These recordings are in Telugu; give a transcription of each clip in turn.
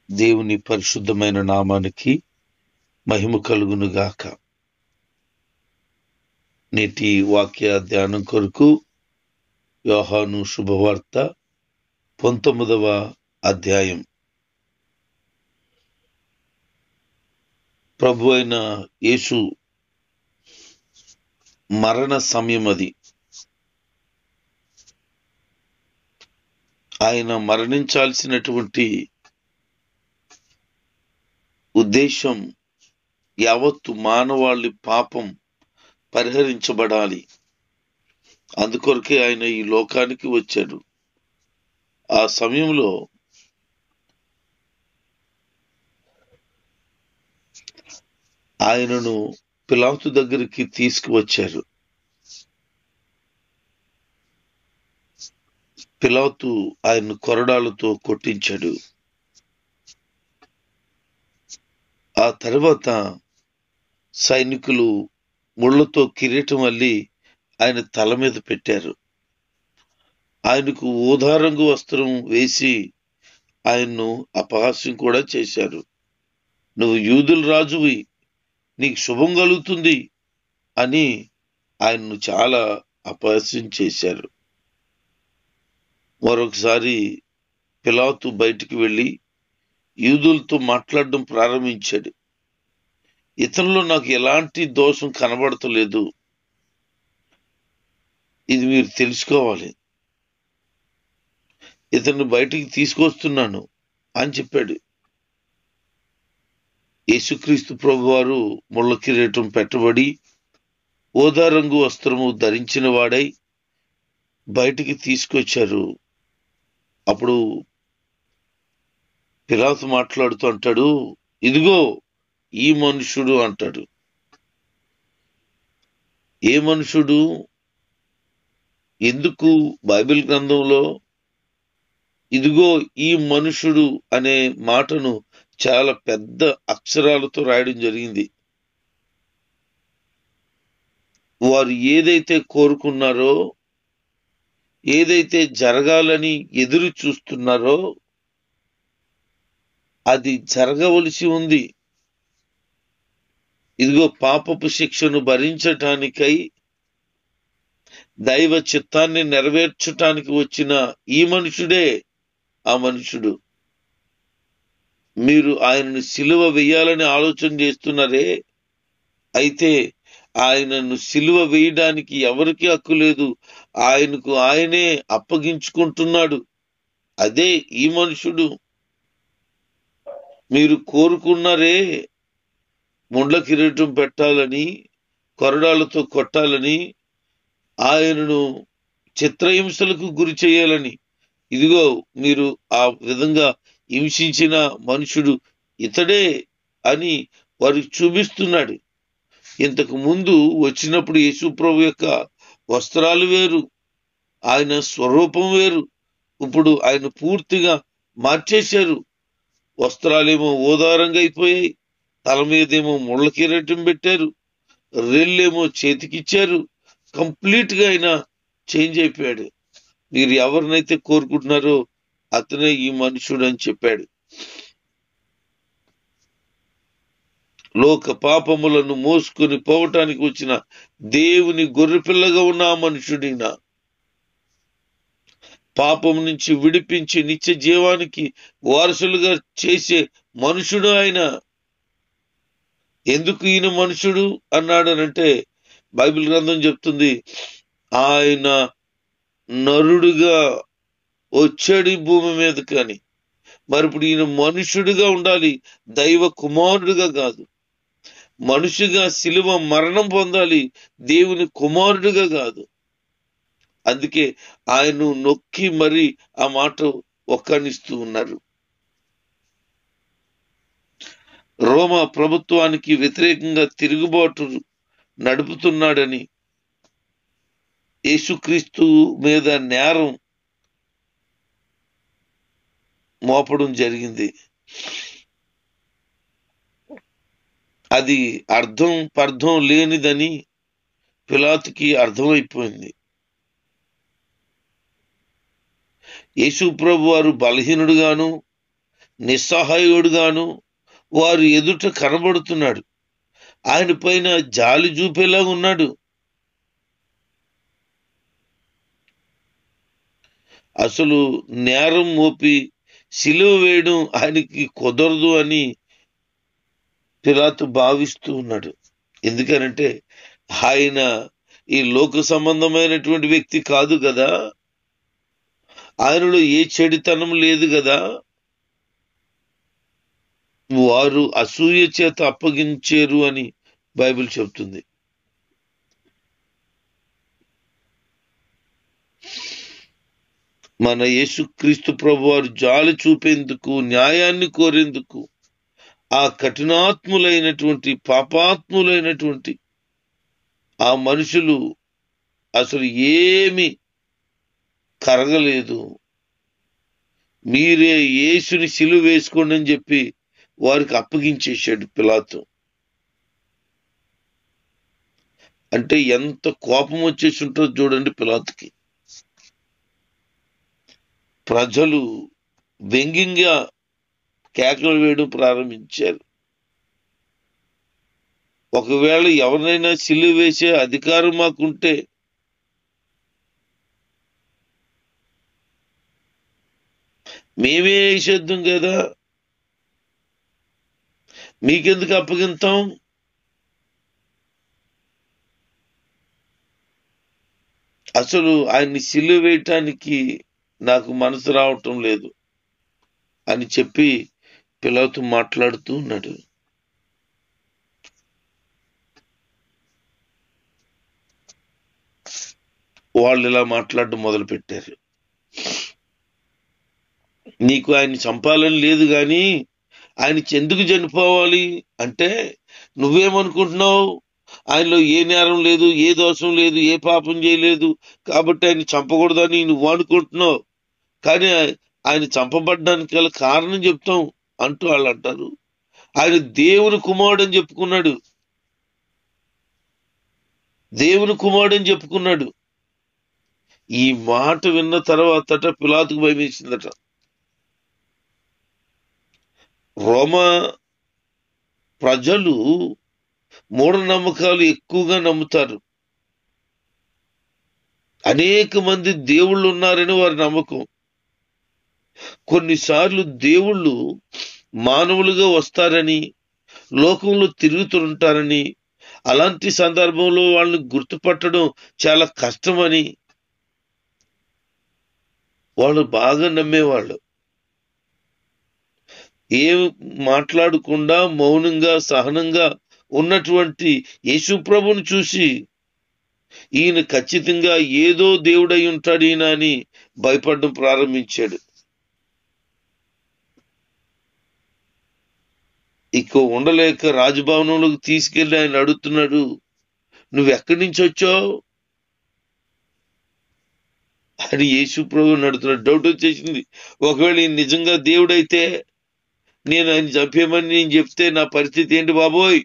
దేవుని పరిశుద్ధమైన నామానికి మహిమ కలుగునుగాక. నేటి వాక్య ధ్యానం కొరకు యోహాను శుభవార్త 19వ అధ్యాయం. ప్రభు అయిన యేసు మరణ సమయం అది. ఆయన మరణించాల్సినటువంటి ఉద్దేశం యావత్తు మానవాళి పాపం పరిహరించబడాలి. అందుకొరకే ఆయన ఈ లోకానికి వచ్చాడు. ఆ సమయంలో ఆయనను పిలాతు దగ్గరికి తీసుకువచ్చారు. పిలాతు ఆయన్ను కొరడాలతో కొట్టించాడు. ఆ తర్వాత సైనికులు ముళ్లతో కిరీటం అల్లి ఆయన తల మీద పెట్టారు. ఆయనకు ఊదా రంగు వస్త్రం వేసి ఆయన్ను అపహాస్యం కూడా చేశారు. నువ్వు యూదుల రాజువి, నీకు శుభం కలుగుతుంది అని ఆయన్ను చాలా అపహాస్యం చేశారు. మరొకసారి పిలాతు బయటికి వెళ్ళి యూదులతో మాట్లాడడం ప్రారంభించాడు. ఇతనిలో నాకు ఎలాంటి దోషం కనబడతలేదు, ఇది మీరు తెలుసుకోవాలి, ఇతన్ని బయటికి తీసుకొస్తున్నాను అని చెప్పాడు. యేసుక్రీస్తు ప్రభువారు ముళ్ళ కిరీటం పెట్టబడి ఊదా రంగు వస్త్రము ధరించిన వాడై బయటికి తీసుకొచ్చారు. అప్పుడు పిలాతు మాట్లాడుతూ అంటాడు, ఇదిగో ఈ మనుషుడు అంటాడు. ఏ మనుషుడు? ఎందుకు బైబిల్ గ్రంథంలో ఇదిగో ఈ మనుషుడు అనే మాటను చాలా పెద్ద అక్షరాలతో రాయడం జరిగింది. వారు ఏదైతే కోరుకున్నారో, ఏదైతే జరగాలని ఎదురు చూస్తున్నారో అది జరగవలసి ఉంది. ఇదిగో పాపపు శిక్షను భరించటానికై దైవ చిత్తాన్ని నెరవేర్చటానికి వచ్చిన ఈ మనుషుడే ఆ మనుషుడు. మీరు ఆయనను సిలువ వేయాలని ఆలోచన చేస్తున్నారే, అయితే ఆయనను సిలువ వేయడానికి ఎవరికి హక్కు లేదు. ఆయనకు ఆయనే అప్పగించుకుంటున్నాడు. అదే ఈ మనుషుడు. మీరు కోరుకున్నారే ముండ్ల కిరీటం పెట్టాలని, కొరడాలతో కొట్టాలని, ఆయనను చిత్రహింసలకు గురి చేయాలని, ఇదిగో మీరు ఆ విధంగా హింసించిన మనుషుడు ఇతడే అని వారికి చూపిస్తున్నాడు. ఇంతకు ముందు వచ్చినప్పుడు యేసు ప్రభు యొక్క వస్త్రాలు వేరు, ఆయన స్వరూపం వేరు. ఇప్పుడు ఆయన పూర్తిగా మార్చేశారు. వస్త్రాలేమో ఊదారంగా అయిపోయాయి, తల మీదేమో ముళ్ళ కిరీటం పెట్టారు, రెల్లేమో చేతికిచ్చారు. కంప్లీట్ గా ఆయన చేంజ్ అయిపోయాడు. మీరు ఎవరినైతే కోరుకుంటున్నారో అతనే ఈ మనుషుడు అని చెప్పాడు. లోక పాపములను మోసుకొని పోవటానికి వచ్చిన దేవుని గొర్రెపిల్లగా ఉన్న ఆ మనుషుడినా, పాపం నుంచి విడిపించి నిత్య జీవానికి వారసులుగా చేసే మనుషుడు ఆయన. ఎందుకు ఈయన మనుషుడు అన్నాడనంటే బైబిల్ గ్రంథం చెప్తుంది, ఆయన నరుడుగా వచ్చాడు ఈ భూమి మీద. కానీ మరి ఇప్పుడు ఈయన మనుషుడిగా ఉండాలి, దైవ కుమారుడిగా కాదు. మనుషుగా శిలువ మరణం పొందాలి, దేవుని కుమారుడిగా కాదు. అందుకే ఆయన నొక్కి మరి ఆ మాట ఒక్కనిస్తూ ఉన్నారు. రోమా ప్రభుత్వానికి వ్యతిరేకంగా తిరుగుబాటు నడుపుతున్నాడని యేసుక్రీస్తు మీద నేరం మోపడం జరిగింది. అది అర్థం పర్థం లేనిదని పిలాతుకి అర్థమైపోయింది. యేసు ప్రభు వారు బలహీనుడుగాను నిస్సహాయుడుగాను వారు ఎదుట కనబడుతున్నాడు. ఆయన పైన జాలి చూపేలా ఉన్నాడు. అసలు నేరం మోపి సిలువ వేయడం ఆయనకి కుదరదు అని పిలాతు భావిస్తూ ఉన్నాడు. ఎందుకనంటే ఆయన ఈ లోక సంబంధమైనటువంటి వ్యక్తి కాదు కదా, ఆయనలో ఏ చెడుతనం లేదు కదా. వారు అసూయ చేత అప్పగించారు అని బైబిల్ చెబుతుంది. మన యేసుక్రీస్తు ప్రభువారు జాలి చూపేందుకు, న్యాయాన్ని కోరేందుకు ఆ కఠినాత్ములైనటువంటి పాపాత్ములైనటువంటి ఆ మనుషులు అసలు ఏమి కరగలేదు. మీరే యేసుని సిలువ వేసుకోండి అని చెప్పి వారికి అప్పగించేశాడు పిలాతు. అంటే ఎంత కోపం వచ్చేసి ఉంటుందో చూడండి పిలాతుకి. ప్రజలు వ్యంగ్యంగా కేకలు వేయడం ప్రారంభించారు. ఒకవేళ ఎవరినైనా సిలువ వేసే అధికారం మాకుంటే మేమే వేసేద్దాం కదా, మీకెందుకు అప్పగింతాం? అసలు ఆయన్ని సిలువ వేయటానికి నాకు మనసు రావటం లేదు అని చెప్పి పిలాతు మాట్లాడుతూ ఉన్నాడు. వాళ్ళు ఇలా మాట్లాడడం మొదలు పెట్టారు. నీకు ఆయన్ని చంపాలని లేదు గాని ఆయన ఎందుకు చనిపోవాలి అంటే, నువ్వేమనుకుంటున్నావు? ఆయనలో ఏ నేరం లేదు, ఏ దోషం లేదు, ఏ పాపం చేయలేదు కాబట్టి ఆయన చంపకూడదని నువ్వు అనుకుంటున్నావు. కానీ ఆయన చంపబడ్డానికి గల కారణం చెప్తాం అంటూ వాళ్ళు అంటారు. ఆయన దేవుని కుమారుడు అని చెప్పుకున్నాడు. దేవుని కుమారుడు అని చెప్పుకున్నాడు. ఈ మాట విన్న తర్వాతట పిలాతుకు భయం వేసిందట. రోమా ప్రజలు మూఢనమ్మకాలు ఎక్కువగా నమ్ముతారు. అనేక మంది దేవుళ్ళు ఉన్నారని వారి నమ్మకం. కొన్నిసార్లు దేవుళ్ళు మానవులుగా వస్తారని, లోకంలో తిరుగుతుంటారని, అలాంటి సందర్భంలో వాళ్ళని గుర్తుపట్టడం చాలా కష్టమని వాళ్ళు బాగా నమ్మేవాళ్ళు. ఏం మాట్లాడకుండా మౌనంగా సహనంగా ఉన్నటువంటి యేసుప్రభుని చూసి ఈయన ఖచ్చితంగా ఏదో దేవుడై ఉంటాడు ఈయన అని భయపడడం ప్రారంభించాడు. ఇక ఉండలేక రాజభవనంలోకి తీసుకెళ్లి ఆయన అడుగుతున్నాడు, నువ్వెక్కడి నుంచి వచ్చావు అని యేసుప్రభుని అడుగుతున్నాడు. డౌట్ వచ్చేసింది. ఒకవేళ ఈయన నిజంగా దేవుడైతే నేను ఆయన చంపేమని నేను చెప్తే నా పరిస్థితి ఏంటి బాబోయ్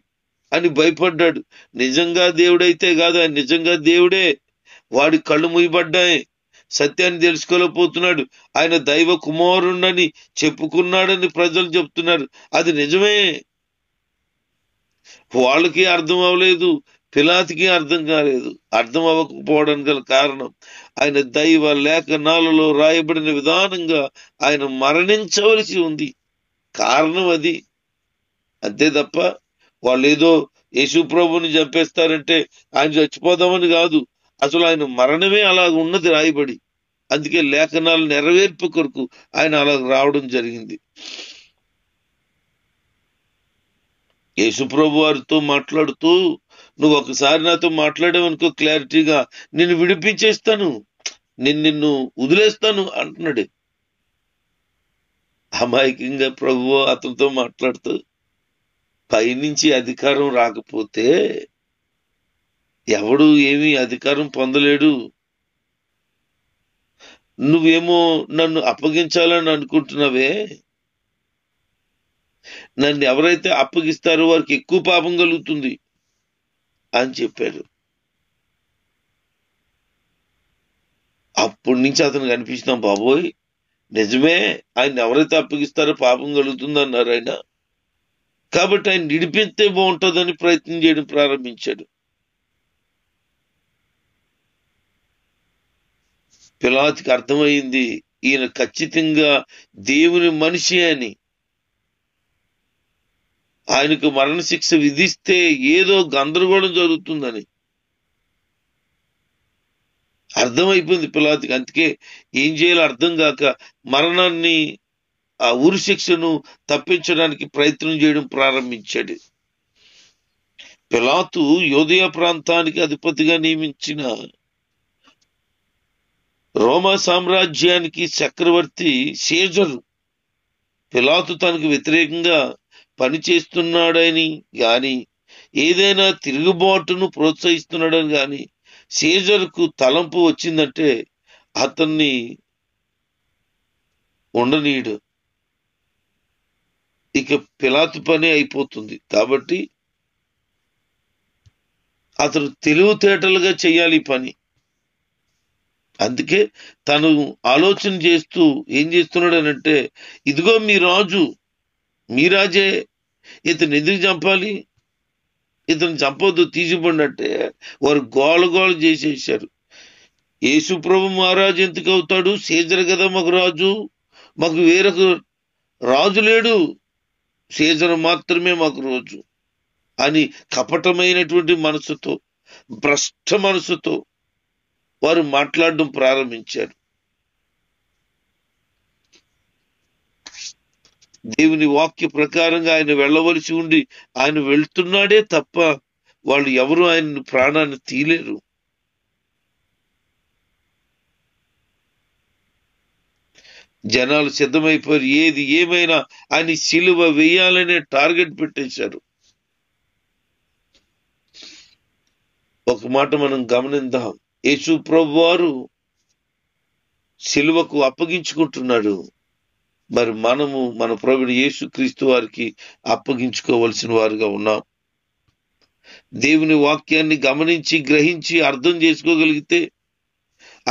అని భయపడ్డాడు. నిజంగా దేవుడైతే కాదు, ఆయన నిజంగా దేవుడే. వాడి కళ్ళు మూయబడ్డాయి, సత్యాన్ని తెలుసుకోలేకపోతున్నాడు. ఆయన దైవ కుమారుణ్ణని చెప్పుకున్నాడని ప్రజలు చెప్తున్నారు. అది నిజమే. వాళ్ళకి అర్థం అవ్వలేదు, పిలాతుకి అర్థం కాలేదు. అర్థం అవ్వకపోవడానికి గల కారణం ఆయన దైవ లేఖనాలలో రాయబడిన విధానంగా ఆయన మరణించవలసి ఉంది. కారణం అది. అంతే తప్ప వాళ్ళు ఏదో యేసుప్రభుని చంపేస్తారంటే ఆయన చచ్చిపోదామని కాదు. అసలు ఆయన మరణమే అలా ఉన్నది రాయబడి. అందుకే లేఖనాలు నెరవేర్పు కొరకు ఆయన అలా రావడం జరిగింది. యేసుప్రభు వారితో మాట్లాడుతూ, నువ్వు ఒకసారి నాతో మాట్లాడావనుకో క్లారిటీగా, నిన్ను విడిపించేస్తాను, నిన్ను వదిలేస్తాను అంటున్నాడు. అమాయకంగా ప్రభువు అతనితో మాట్లాడుతూ, పైనుంచి అధికారం రాకపోతే ఎవడు ఏమీ అధికారం పొందలేడు. నువ్వేమో నన్ను అప్పగించాలని అనుకుంటున్నావే, నన్ను ఎవరైతే అప్పగిస్తారో వారికి ఎక్కువ పాపం కలుగుతుంది అని చెప్పాడు. అప్పటి నుంచి అతనికి అనిపిస్తున్నాం, బాబోయ్ నిజమే, ఆయన ఎవరైతే అప్పగిస్తారో పాపం కలుగుతుందన్నారు ఆయన. కాబట్టి ఆయన విడిపిస్తే బాగుంటుందని ప్రయత్నం చేయడం ప్రారంభించాడు. పిలాతుకి అర్థమైంది ఈయన ఖచ్చితంగా దేవుని మనిషి అని. ఆయనకు మరణశిక్ష విధిస్తే ఏదో గందరగోళం జరుగుతుందని అర్థమైపోయింది పిలాతుకి. అందుకే ఏం చేయాలో అర్థం కాక మరణాన్ని, ఆ ఉరి శిక్షను తప్పించడానికి ప్రయత్నం చేయడం ప్రారంభించాడు. పిలాతు యూదయ ప్రాంతానికి అధిపతిగా నియమించిన రోమా సామ్రాజ్యానికి చక్రవర్తి సీజరు పిలాతు తనకు వ్యతిరేకంగా పనిచేస్తున్నాడని గాని, ఏదైనా తిరుగుబాటును ప్రోత్సహిస్తున్నాడని గాని సీజర్కు తలంపు వచ్చిందంటే అతన్ని ఉండనీయడు. ఇక పిలాతు పని అయిపోతుంది. కాబట్టి అతను తెలివితేటలుగా చేయాలి ఈ పని. అందుకే తను ఆలోచన చేస్తూ ఏం చేస్తున్నాడనంటే, ఇదిగో మీ రాజు, మీ రాజే, ఇతను ఎందుకు చంపాలి, ఇతను చంపొద్దు, తీసిపోండి అంటే వారు గోల చేసేసారు. యేసు ప్రభు మహారాజు ఎందుకు అవుతాడు, సీజర్ కదా మాకు రాజు, మాకు వేరొక రాజు లేడు, సీజర్ మాత్రమే మాకు రోజు అని కపటమైనటువంటి మనసుతో, భ్రష్ట మనసుతో వారు మాట్లాడడం ప్రారంభించారు. దేవుని వాక్య ప్రకారంగా ఆయన వెళ్ళవలసి ఉండి ఆయన వెళ్తున్నాడే తప్ప వాళ్ళు ఎవరు ఆయన ప్రాణాన్ని తీయలేరు. జనాలు సిద్ధమైపోయారు. ఏది ఏమైనా ఆయన సిలువ వేయాలనే టార్గెట్ పెట్టేశారు. ఒక మాట మనం గమనిద్దాం, యేసు ప్రభు వారు సిలువకు అప్పగించుకుంటున్నాడు. మరి మనము మన ప్రభువు యేసు క్రీస్తు వారికి అప్పగించుకోవలసిన వారుగా ఉన్నాం. దేవుని వాక్యాన్ని గమనించి గ్రహించి అర్థం చేసుకోగలిగితే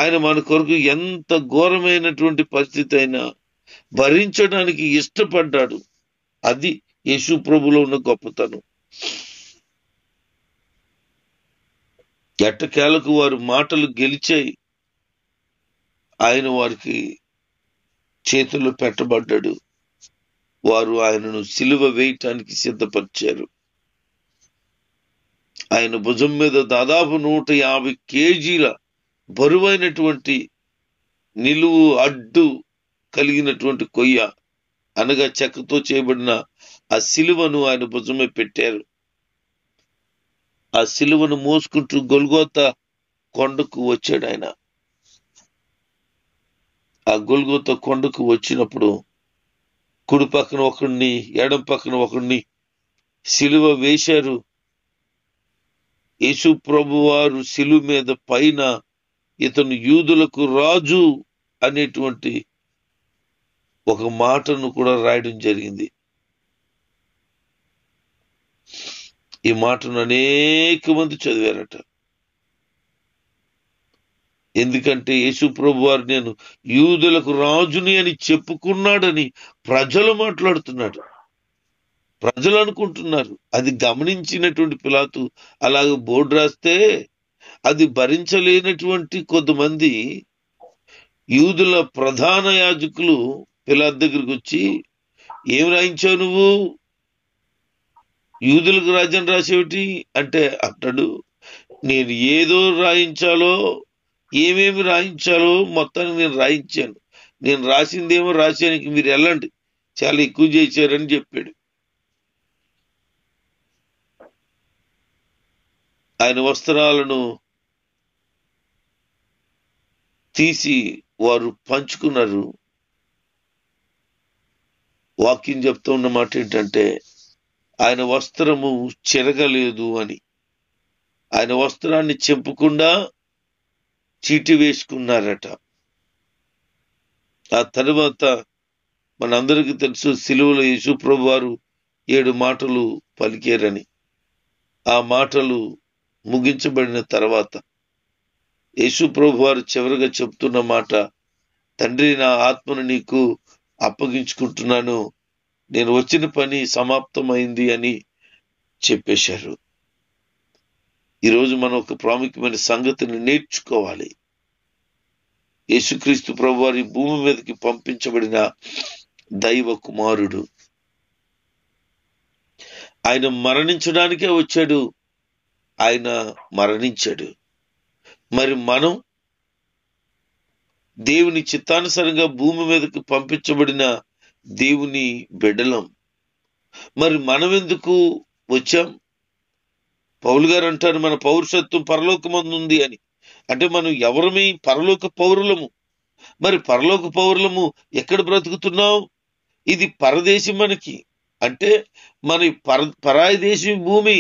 ఆయన మన కొరకు ఎంత ఘోరమైనటువంటి పరిస్థితి అయినా భరించడానికి ఇష్టపడ్డాడు. అది యేసు ప్రభులో ఉన్న గొప్పతనం. ఎట్టకేలకు వారి మాటలు గెలిచాయి. ఆయన వారికి చేతుల్లో పెట్టబడ్డాడు. వారు ఆయనను సిలువ వేయటానికి సిద్ధపరిచారు. ఆయన భుజం మీద దాదాపు 150 కేజీల బరువైనటువంటి నిలువు అడ్డు కలిగినటువంటి కొయ్య అనగా చెక్కతో చేయబడిన ఆ సిలువను ఆయన భుజమే పెట్టారు. ఆ సిలువను మోసుకుంటూ గొల్గోతా కొండకు వచ్చాడు ఆయన. ఆ గొల్గోతా కొండకు వచ్చినప్పుడు కుడి పక్కన ఒకడిని, ఎడం పక్కన ఒకడిని సిలువ వేశారు. యేసు ప్రభు వారు సిలువ మీద పైన ఇతను యూదులకు రాజు అనేటువంటి ఒక మాటను కూడా రాయడం జరిగింది. ఈ మాటను అనేక మంది చదివారట. ఎందుకంటే యేసు ప్రభు వారు నేను యూదులకు రాజుని అని చెప్పుకున్నాడని ప్రజలు మాట్లాడుతున్నాడు. ప్రజలు అనుకుంటున్నారు. అది గమనించినటువంటి పిలాతు అలాగే బోర్డు రాస్తే అది భరించలేనటువంటి కొంతమంది యూదుల ప్రధాన యాజకులు పిలాతు దగ్గరికి వచ్చి, ఏం రాయించావు నువ్వు, యూదులకు రాజ్యం రాసేవిటి అంటే అంటాడు, నేను ఏదో రాయించాలో ఏమేమి రాయించాలో మొత్తానికి నేను రాయించాను, నేను రాసిందేమో రాశానికి మీరు వెళ్ళండి, చాలా ఎక్కువ చేశారని చెప్పాడు. ఆయన వస్త్రాలను తీసి వారు పంచుకున్నారు. వాక్యం చెప్తూ ఉన్న మాట ఏంటంటే, ఆయన వస్త్రము చెరగలేదు అని. ఆయన వస్త్రాన్ని చెంపకుండా చీటి వేసుకున్నారట. ఆ తరువాత మనందరికీ తెలుసు, సిలువలో యేసు ప్రభు వారు 7 మాటలు పలికారని. ఆ మాటలు ముగించబడిన తర్వాత యేసు ప్రభు వారు చివరిగా చెప్తున్న మాట, తండ్రి, నా ఆత్మను నీకు అప్పగించుకుంటున్నాను, నేను వచ్చిన పని సమాప్తమైంది అని చెప్పేశారు. ఈరోజు మనం ఒక ప్రాముఖ్యమైన సంగతిని నేర్చుకోవాలి. యేసుక్రీస్తు ప్రభువారి భూమి మీదకి పంపించబడిన దైవ కుమారుడు. ఆయన మరణించడానికే వచ్చాడు, ఆయన మరణించాడు. మరి మనం దేవుని చిత్తానుసారంగా భూమి మీదకి పంపించబడిన దేవుని బిడ్డలం. మరి మనం ఎందుకు వచ్చాం? పౌలు గారు అంటారు, మన పౌరుషత్వం పరలోకమందు ఉంది అని. అంటే మనం ఎవరమే? పరలోక పౌరులము. మరి పరలోక పౌరులము ఎక్కడ బ్రతుకుతున్నాం? ఇది పరదేశం మనకి. అంటే మన పరాయి దేశం భూమి,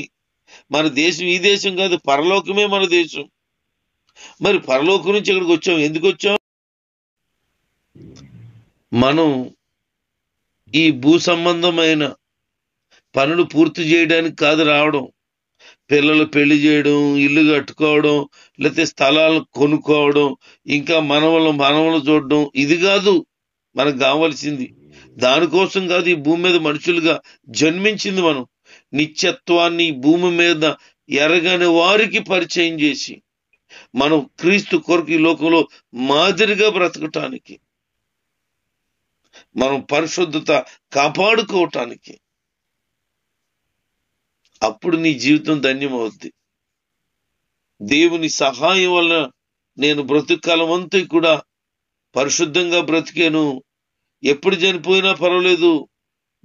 మన దేశం ఈ దేశం కాదు, పరలోకమే మన దేశం. మరి పరలోకం నుంచి ఇక్కడికి వచ్చాం. ఎందుకు వచ్చాం? మనం ఈ భూ సంబంధమైన పనులు పూర్తి చేయడానికి కాదు రావడం. పిల్లలు పెళ్లి చేయడం, ఇల్లు కట్టుకోవడం, లేకపోతే స్థలాలు కొనుక్కోవడం, ఇంకా మనవలు చూడడం, ఇది కాదు మనకు కావాల్సింది. దానికోసం కాదు ఈ భూమి మీద మనుషులుగా జన్మించింది. మనం నిత్యత్వాన్ని భూమి మీద ఎరగని వారికి పరిచయం చేసి, మనం క్రీస్తు కొరకు ఈ లోకంలో మాదిరిగా బ్రతకటానికి, మనం పరిశుద్ధత కాపాడుకోవటానికి. అప్పుడు నీ జీవితం ధన్యమవుద్ది. దేవుని సహాయం వల్ల నేను బ్రతుకాలం అంతా కూడా పరిశుద్ధంగా బ్రతికాను. ఎప్పుడు చనిపోయినా పర్వాలేదు,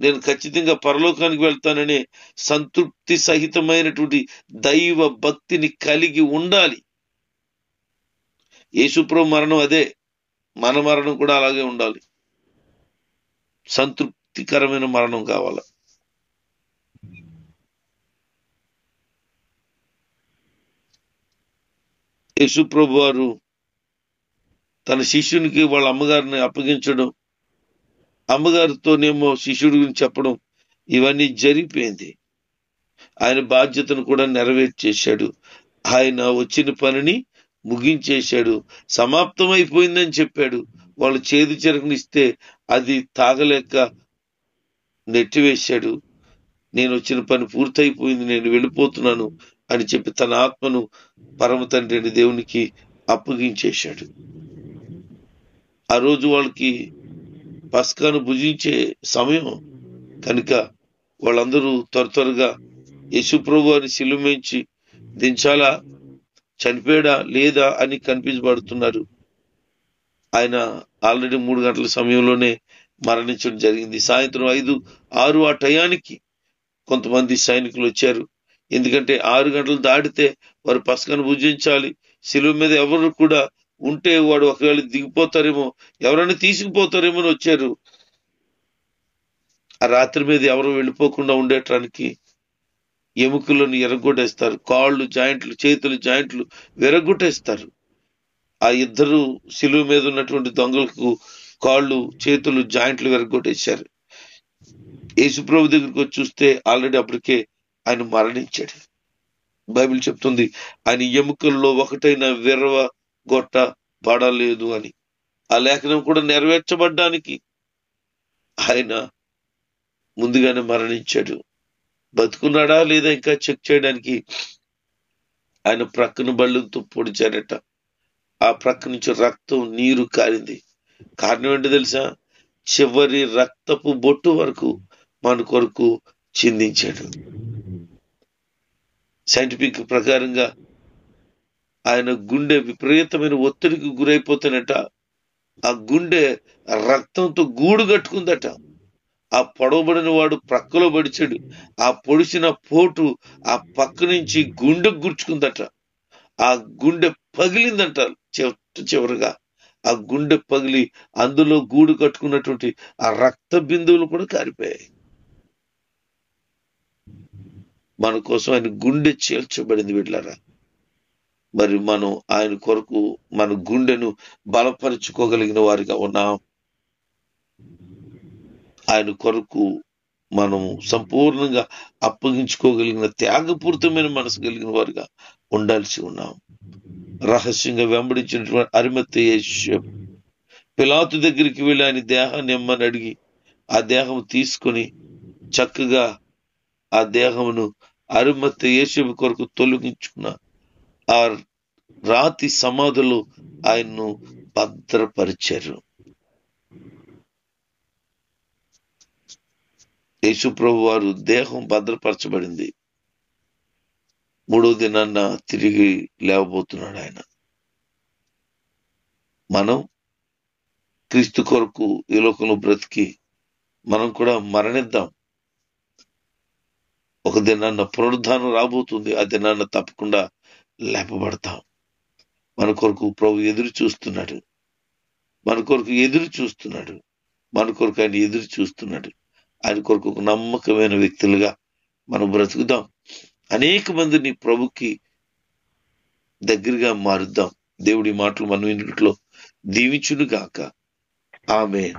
నేను ఖచ్చితంగా పరలోకానికి వెళ్తాననే సంతృప్తి సహితమైనటువంటి దైవ భక్తిని కలిగి ఉండాలి. యేసుప్రభు మరణం అదే, మన మరణం కూడా అలాగే ఉండాలి. సంతృప్తికరమైన మరణం కావాలి. యేసుప్రభు వారు తన శిష్యునికి వాళ్ళ అమ్మగారిని అప్పగించడం, అమ్మగారితోనేమో శిష్యుడి గురించి చెప్పడం, ఇవన్నీ జరిగిపోయింది. ఆయన బాధ్యతను కూడా నెరవేర్చేశాడు. ఆయన వచ్చిన పనిని ముగించేశాడు. సమాప్తమైపోయిందని చెప్పాడు. వాళ్ళు చేదు చెరకునిస్తే అది తాగలేక నెట్టివేశాడు. నేను వచ్చిన పని పూర్తయిపోయింది, నేను వెళ్ళిపోతున్నాను అని చెప్పి తన ఆత్మను పరమ తండ్రి దేవునికి అప్పగించేశాడు. ఆ రోజు వాళ్ళకి పస్కాను భుజించే సమయం కనుక వాళ్ళందరూ త్వరగా యేసుప్రభు అని శిలుమించి దించాలా, చనిపోయాడా లేదా అని కనిపించబడుతున్నారు. ఆయన ఆల్రెడీ 3 గంటల సమయంలోనే మరణించడం జరిగింది. సాయంత్రం 5, 6 ఆ టయానికి కొంతమంది సైనికులు వచ్చారు. ఎందుకంటే 6 గంటలు దాటితే వారు పస్కాను భుజించాలి. శిలువ మీద ఎవరు కూడా ఉంటే వాడు ఒకవేళ దిగిపోతారేమో, ఎవరైనా తీసుకుపోతారేమో అని వచ్చారు. ఆ రాత్రి మీద ఎవరు వెళ్ళిపోకుండా ఉండటానికి ఎముకలను ఎరగొట్టేస్తారు. కాళ్ళు జాయింట్లు, చేతులు జాయింట్లు విరగొట్టేస్తారు. ఆ ఇద్దరు శిలువ మీద ఉన్నటువంటి దొంగలకు కాళ్ళు, చేతులు, జాయింట్లు విరగొట్టేశారు. యేసుప్రభు దగ్గరికి వచ్చి చూస్తే ఆల్రెడీ అప్పటికే ఆయన మరణించాడు. బైబిల్ చెప్తుంది ఆయన ఎముకల్లో ఒకటైన విరవగొట్టబడలేదు అని. ఆ లేఖనం కూడా నెరవేర్చబడ్డానికి ఆయన ముందుగానే మరణించాడు. బతుకున్నాడా లేదా ఇంకా చెక్ చేయడానికి ఆయన ప్రక్కన బళ్ళతో పొడిచారట. ఆ ప్రక్క నుంచి రక్తం, నీరు కారింది. కారణం ఏంటో తెలుసా? చివరి రక్తపు బొట్టు వరకు మన కొరకు చిందించాడు. సైంటిఫిక్ ప్రకారంగా ఆయన గుండె విపరీతమైన ఒత్తిడికి గురైపోతానట. ఆ గుండె రక్తంతో గూడు కట్టుకుందట. ఆ పొడవబడిన వాడు ప్రక్కలో పడిచాడు. ఆ పొడిచిన పోటు ఆ పక్క నుంచి గుండెకు గుర్చుకుందట. ఆ గుండె పగిలిందంట. చివరిగా ఆ గుండె పగిలి అందులో గూడు కట్టుకున్నటువంటి ఆ రక్త బిందువులు కూడా కారిపోయాయి. మన కోసం ఆయన గుండె చీల్చబడింది వీళ్ళరా. మరి మనం ఆయన కొరకు మన గుండెను బలపరుచుకోగలిగిన వారిగా ఉన్నాం. ఆయన కొరకు మనం సంపూర్ణంగా అప్పగించుకోగలిగిన త్యాగపూరితమైన మనసు కలిగిన వారిగా ఉండాల్సి ఉన్నాం. రహస్యంగా వెంబడించినటువంటి అరిమత్తయి పిలాతు దగ్గరికి వెళ్ళి ఆయన దేహాన్ని ఇమ్మని అడిగి ఆ దేహం తీసుకొని చక్కగా ఆ దేహమును అరిమత్తయి యేసు కొరకు తొలగించుకున్న ఆ రాతి సమాధులు ఆయన్ను భద్రపరిచారు. యేసు ప్రభు వారు దేహం భద్రపరచబడింది. 3వ దినాన్న తిరిగి లేవబోతున్నాడు ఆయన. మనం క్రీస్తు కొరకు ఈ లోకంలో బ్రతికి మనం కూడా మరణిద్దాం. ఒక దినాన్న పునరుద్ధానం రాబోతుంది. ఆ దినాన్న తప్పకుండా లేపబడతాం. మన కొరకు ప్రభు ఎదురు చూస్తున్నాడు. మన కొరకు ఎదురు చూస్తున్నాడు. మన కొరకు ఆయన ఎదురు చూస్తున్నాడు. ఆయన కొరకు ఒక నమ్మకమైన వ్యక్తులుగా మనం బ్రతుకుదాం. అనేక మందిని ప్రభుకి దగ్గరగా మారుద్దాం. దేవుడి మాటలు మన ఇంట్లో దీవించును గాక. ఆమేన్.